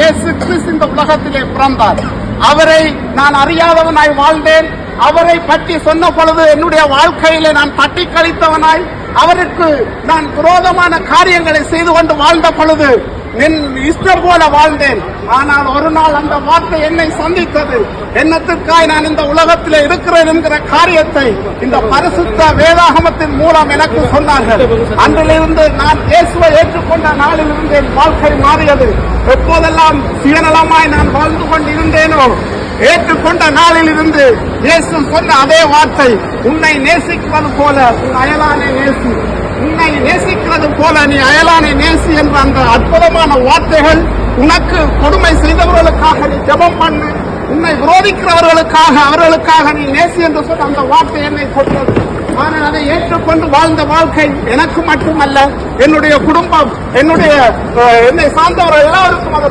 இயேசு கிறிஸ்து இந்த உலகத்திலே பிறந்தார். அவரை நான் அறியாதவனாய் வாழ்ந்தேன். அவரை பற்றி சொன்ன பொழுது என்னுடைய வாழ்க்கையிலே நான் தட்டி கழித்தவனாய், அவருக்கு நான் விரோதமான காரியங்களை செய்து கொண்டு வாழ்ந்த பொழுது என் இஷ்டம் போல வாழ்ந்தேன். ஆனால் ஒரு நாள் அந்த வார்த்தை என்னை சந்தித்தது. என்னத்திற்காய் நான் இந்த உலகத்தில் இருக்கிறேன் என்கிற காரியத்தை இந்த பரிசுத்த வேதாகமத்தின் மூலம் எனக்கு சொன்னார்கள். அன்றிலிருந்து நான் இயேசுவை ஏற்றுக்கொண்ட நாளிலிருந்து என் வாழ்க்கை மாறியது. எப்போதெல்லாம் சுயநலமாய் நான் வாழ்ந்து கொண்டிருந்தேனோ, ஏற்றுக்கொண்ட நாளில் இருந்து இயேசு சொன்ன அதே வார்த்தை, உன்னை நேசிக்கிறது போல உன் அயலானை நேசி, உன்னை நேசிக்கிறது போல நீ அயலானை நேசி என்ற அந்த அற்புதமான வார்த்தைகள், உனக்கு கொடுமை செய்தவர்களுக்காக நீ ஜெபம் பண்ணு, உன்னை விரோதிக்கிறவர்களுக்காக அவர்களுக்காக நீ நேசி என்று சொன்ன அந்த வார்த்தை என்னை கொண்டது. ஆனால் அதை ஏற்றுக்கொண்டு வாழ்ந்த வாழ்க்கை எனக்கு மட்டுமல்ல, என்னுடைய குடும்பம், என்னை சார்ந்தவர்கள் எல்லாருக்கும் அது